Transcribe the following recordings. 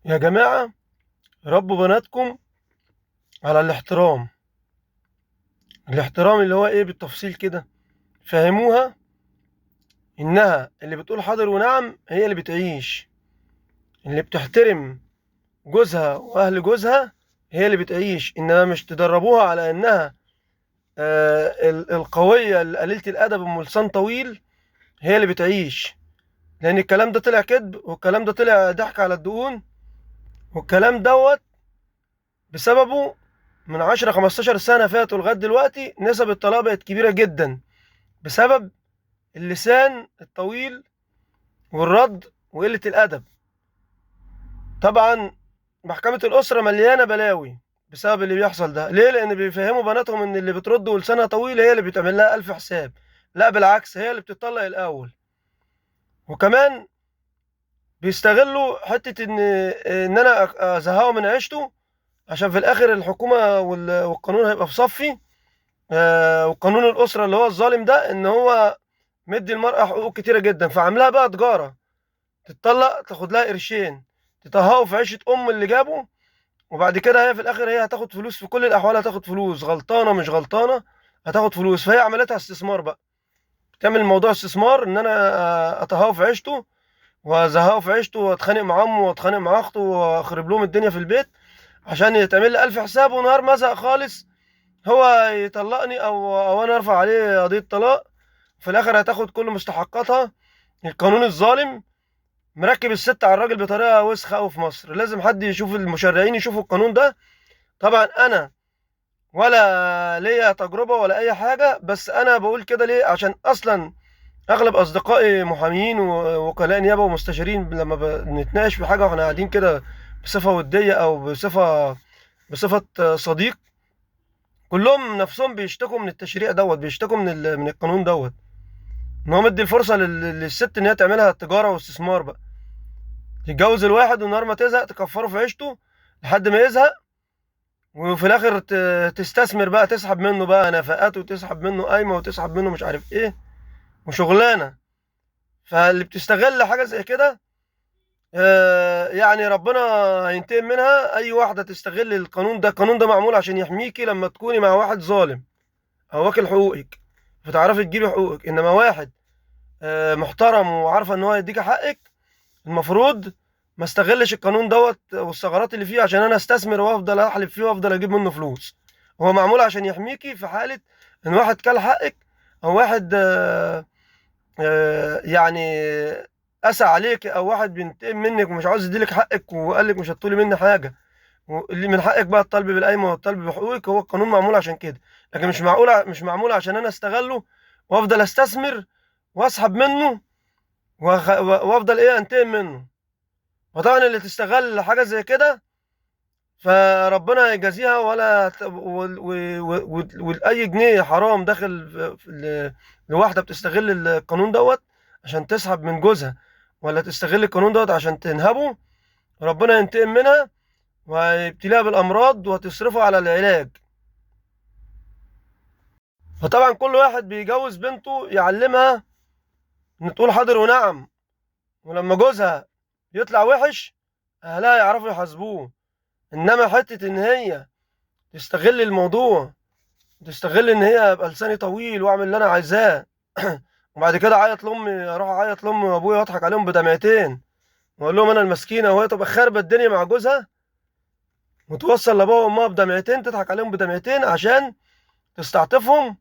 يا جماعة، ربوا بناتكم على الاحترام اللي هو ايه بالتفصيل كده. فهموها انها اللي بتقول حاضر ونعم هي اللي بتعيش، اللي بتحترم جوزها واهل جوزها هي اللي بتعيش، انما مش تدربوها على انها القوية اللي قليلة الادب ام لسان طويل هي اللي بتعيش. لان الكلام ده طلع كذب، والكلام ده طلع ضحك على الدقون، والكلام دوت بسببه من 10 15 سنة فاتوا لغاية دلوقتي نسب الطلاق بقت كبيرة جدا، بسبب اللسان الطويل والرد وقلة الأدب. طبعا محكمة الأسرة مليانة بلاوي بسبب اللي بيحصل ده. ليه؟ لأن بيفهموا بناتهم إن اللي بترد ولسانها طويل هي اللي بيتعمل لها ألف حساب. لا بالعكس، هي اللي بتطلق الأول. وكمان بيستغلوا حتة إن أنا أزهقه من عيشته، عشان في الآخر الحكومة والقانون هيبقى في صفي. وقانون الأسرة اللي هو الظالم ده إن هو مدي المرأة حقوق كتيرة جدا، فعاملاها بقى تجارة. تتطلق تاخد لها قرشين، تطهقوا في عيشة أم اللي جابه، وبعد كده هي في الآخر هي هتاخد فلوس، في كل الأحوال هتاخد فلوس، غلطانة مش غلطانة هتاخد فلوس. فهي عملتها استثمار بقى، تعمل الموضوع استثمار إن أنا أطهقه في عيشته وأزهقه في عيشته وأتخانق مع أمه وأتخانق مع أخته وأخرب لهم الدنيا في البيت، عشان يتعمل لي ألف حساب. ونهار ما أزهق خالص هو يطلقني أو أنا أرفع عليه قضية طلاق. في الآخر هتاخد كل مستحقاتها. القانون الظالم مركب الست على الراجل بطريقه وسخه قوي في مصر. لازم حد يشوف، المشرعين يشوفوا القانون ده. طبعا انا ولا ليا تجربه ولا اي حاجه، بس انا بقول كده ليه؟ عشان اصلا اغلب اصدقائي محامين ووكلاء نيابه ومستشارين، لما بنتناقش في حاجه واحنا قاعدين كده بصفه وديه او بصفه صديق، كلهم نفسهم بيشتكوا من التشريع دوت، بيشتكوا من القانون دوت، ان هو مدي الفرصه للست ان هي تعملها تجاره واستثمار بقى. تتجوز الواحد والنهار ما تزهق تكفره في عيشته لحد ما يزهق، وفي الاخر تستثمر بقى، تسحب منه بقى نفقات وتسحب منه قايمه وتسحب منه مش عارف ايه وشغلانه. فاللي بتستغل حاجه زي كده يعني ربنا هينتقم منها. اي واحده تستغل القانون ده، القانون ده معمول عشان يحميكي لما تكوني مع واحد ظالم او واكل حقوقك، فتعرفي تجيبي حقوقك. انما واحد محترم وعارفه ان هو يديك حقك، المفروض ما استغلش القانون دوت والثغرات اللي فيه عشان انا استثمر وافضل احلب فيه وافضل اجيب منه فلوس. هو معمول عشان يحميكي في حالة ان واحد كل حقك، او واحد يعني قسى عليك، او واحد بينتقم منك ومش عاوز يديلك حقك وقال لك مش هتطولي مني حاجة، واللي من حقك بقى الطلب بالقايمة والطلب بحقوقك. هو القانون معمول عشان كده، لكن مش معمول عشان انا استغله وافضل استثمر واسحب منه وافضل ايه انتقم منه. وطبعا اللي تستغل حاجة زي كده فربنا يجازيها. ولا واي جنيه حرام داخل لواحدة بتستغل القانون دوت عشان تسحب من جوزها، ولا تستغل القانون دوت عشان تنهبه، ربنا ينتقم منها ويبتليها بالأمراض وتصرفه على العلاج. فطبعا كل واحد بيجوز بنته يعلمها ان تقول حاضر ونعم، ولما جوزها يطلع وحش اهلها يعرفوا يحاسبوه. انما حتة ان هي تستغل الموضوع، تستغل ان هي يبقى لساني طويل واعمل اللي انا عايزاه وبعد كده اعيط لامي، اروح اعيط لامي وابويا واضحك عليهم بدمعتين واقول لهم انا المسكينه، وهي تبقى خاربه الدنيا مع جوزها وتوصل لابوها وامها بدمعتين، تضحك عليهم بدمعتين عشان تستعطفهم.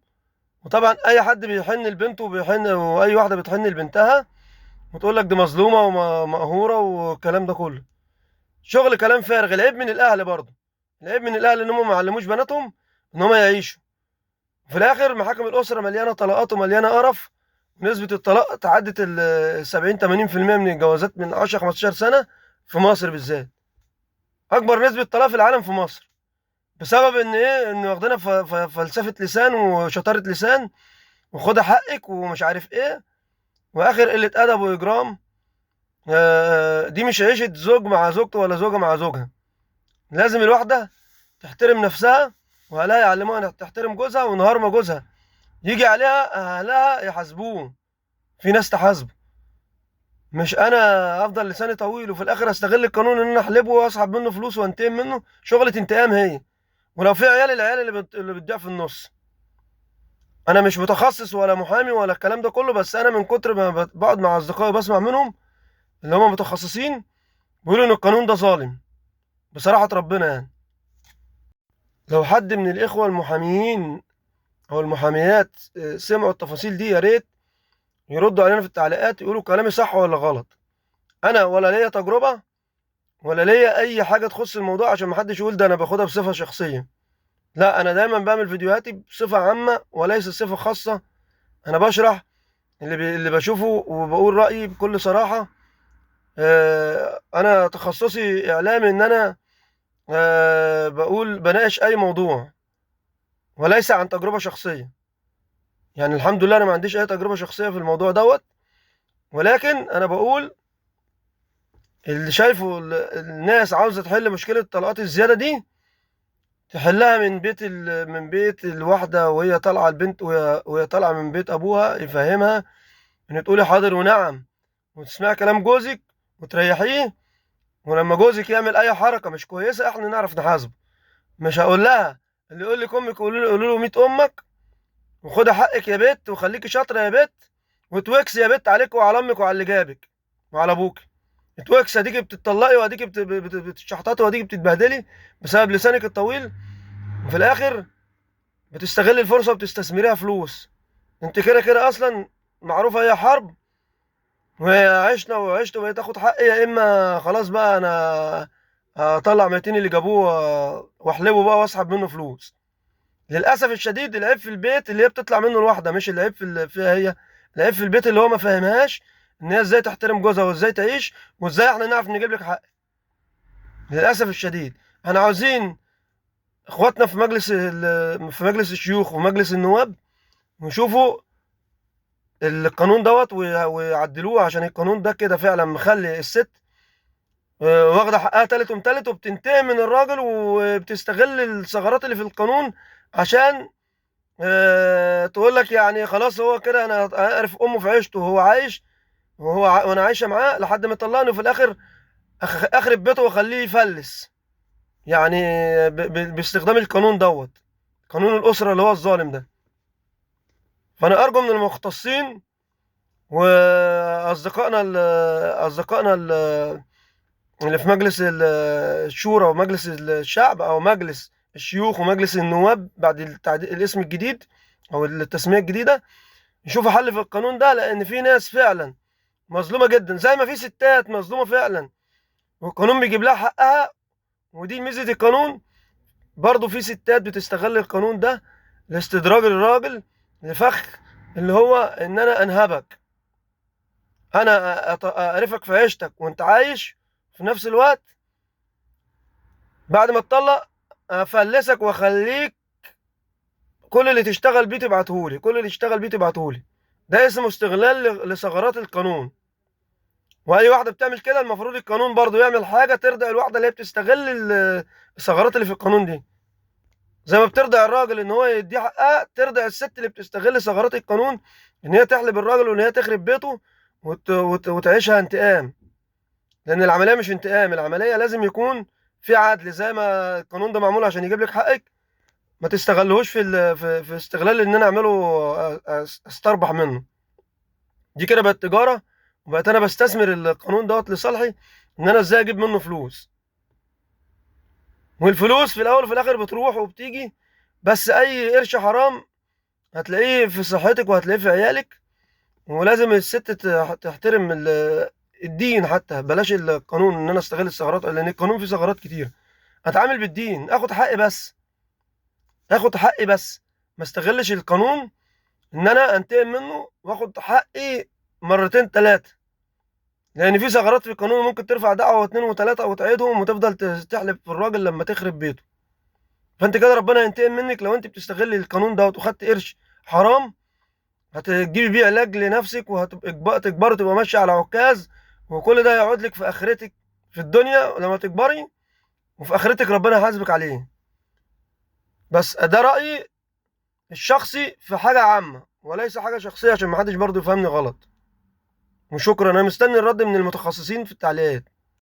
وطبعا اي حد بيحن لبنته وبيحن، واي واحده بتحن لبنتها وتقول لك دي مظلومه ومقهوره والكلام ده كله شغل كلام فارغ. العيب من الاهل برضه، العيب من الاهل ان هم ما علموش بناتهم ان هم يعيشوا. في الاخر محاكم الاسره مليانه طلاقات ومليانه قرف. نسبه الطلاق تعدت ال 70 80% من الجوازات من 10 15 سنه في مصر بالذات. اكبر نسبه طلاق في العالم في مصر، بسبب ان ايه؟ ان واخدينها فلسفه لسان وشطاره لسان وخدها حقك ومش عارف ايه، واخر قله ادب واجرام. دي مش عيشه زوج مع زوجته ولا زوجه مع زوجها. لازم الواحده تحترم نفسها واهلها يعلموها انها تحترم جوزها، ونهار ما جوزها يجي عليها اهلها يحاسبوه. في ناس تحاسبه مش انا افضل لساني طويل وفي الاخر استغل القانون ان انا احلبه واسحب منه فلوس وانتقم منه. شغلة انتقام هي. ولو في عيال، العيال اللي بتضيع في النص. انا مش متخصص ولا محامي ولا الكلام ده كله، بس انا من كتر ما بقعد مع اصدقائي وبسمع منهم اللي هم متخصصين، بيقولوا ان القانون ده ظالم. بصراحة ربنا يعني. لو حد من الاخوة المحاميين او المحاميات سمعوا التفاصيل دي، يا ريت يردوا علينا في التعليقات يقولوا كلامي صح ولا غلط. انا ولا ليا تجربة ولا ليا اي حاجة تخص الموضوع، عشان محدش يقول ده انا باخدها بصفة شخصية. لا، انا دايما بعمل فيديوهاتي بصفة عامة وليس صفة خاصة. انا بشرح اللي بشوفه وبقول رأيي بكل صراحة. انا تخصصي اعلامي، ان انا بقول بناقش اي موضوع وليس عن تجربة شخصية. يعني الحمد لله انا ما عنديش اي تجربة شخصية في الموضوع دوت. ولكن انا بقول اللي شايفه الناس عاوزة تحل مشكلة الطلقات الزيادة دي، تحلها من بيت الواحدة وهي طالعة البنت، وهي طالعة من بيت ابوها، يفهمها ان تقولي حاضر ونعم وتسمعي كلام جوزك وتريحيه. ولما جوزك يعمل اي حركة مش كويسة احنا نعرف نحاسبه. مش هقول لها اللي يقول لك امك قولوا له 100 امك، وخدي حقك يا بت وخليكي شاطره يا بت، وتوكس يا بت عليك وعلى امك وعلى اللي جابك وعلى ابوك. توكس، اديكي بتطلقي واديكي بتشحططي واديكي بتتبهدلي بسبب لسانك الطويل. وفي الاخر بتستغل الفرصه وبتستثمريها فلوس. انت كده كده اصلا معروفه هي حرب، وعشنا وعشت وبقيت تاخد حقي، يا اما خلاص بقى انا هطلع ميتين اللي جابوه واحلبه بقى واسحب منه فلوس. للاسف الشديد العيب في البيت اللي هي بتطلع منه الواحده، مش العيب فيها هي. العيب في البيت اللي هو ما فاهمهاش ان هي ازاي تحترم جوزها وازاي تعيش وازاي احنا نعرف نجيب لك حق. للاسف الشديد احنا عاوزين اخواتنا في مجلس الشيوخ ومجلس النواب ويشوفوا القانون دوت ويعدلوه، عشان القانون ده كده فعلا مخلي الست واخده حقها تالت ومتلت، وبتنتقم من الراجل وبتستغل الثغرات اللي في القانون عشان تقول لك يعني خلاص هو كده انا اعرف امه في عيشته وهو عايش وانا عايشه معاه لحد ما يطلقني، وفي الاخر اخرب بيته واخليه يفلس. يعني باستخدام القانون دوت، قانون الاسره اللي هو الظالم ده. فانا ارجو من المختصين واصدقائنا اللي في مجلس الشورى ومجلس الشعب او مجلس الشيوخ ومجلس النواب بعد الاسم الجديد او التسميه الجديده، يشوفوا حل في القانون ده. لان في ناس فعلا مظلومه جدا زي ما في ستات مظلومه فعلا والقانون بيجيب لها حقها. ودي ميزه القانون. برضه في ستات بتستغل القانون ده لاستدراج الراجل لفخ اللي هو ان انا انهبك، انا اقرفك في عيشتك وانت عايش، في نفس الوقت بعد ما تطلق افلسك واخليك كل اللي تشتغل بيه تبعتهولي، كل اللي تشتغل بيه تبعتهولي. ده اسمه استغلال لثغرات القانون. واي واحده بتعمل كده المفروض القانون برضو يعمل حاجه ترضع الواحده اللي هي بتستغل الثغرات اللي في القانون دي. زي ما بترضع الراجل ان هو يدي حقها، ترضع الست اللي بتستغل ثغرات القانون ان هي تحلب الراجل وان هي تخرب بيته وتعيشها انتقام. لان العمليه مش انتقام، العمليه لازم يكون في عدل. زي ما القانون ده معمول عشان يجيب لك حقك، ما تستغلهوش في استغلال ان انا اعمله استربح منه. دي كده بقت تجاره، وبقيت انا بستثمر القانون دوت لصالحي ان انا ازاي اجيب منه فلوس. والفلوس في الاول وفي الاخر بتروح وبتيجي، بس اي قرش حرام هتلاقيه في صحتك وهتلاقيه في عيالك. ولازم الست تحترم الدين، حتى بلاش القانون ان انا استغل الثغرات، لان القانون فيه ثغرات كتير. اتعامل بالدين، اخد حقي بس، اخد حقي بس، ما استغلش القانون ان انا انتقم منه واخد حقي مرتين ثلاثه. لان في ثغرات في القانون ممكن ترفع دعوه واثنين وثلاثه وتعيدهم وتفضل تحلف في الراجل لما تخرب بيته. فانت كده ربنا ينتقم منك لو انت بتستغل القانون ده وخدت قرش حرام هتجيبي بيه علاج لنفسك تكبري تبقى ماشيه على عكاز. وكل ده يقعد لك في اخرتك في الدنيا لما تكبري، وفي اخرتك ربنا يحاسبك عليه. بس ده رايي الشخصي في حاجه عامه وليس حاجه شخصيه، عشان ما حدش برضه يفهمني غلط. وشكرا، انا مستني الرد من المتخصصين في التعليقات.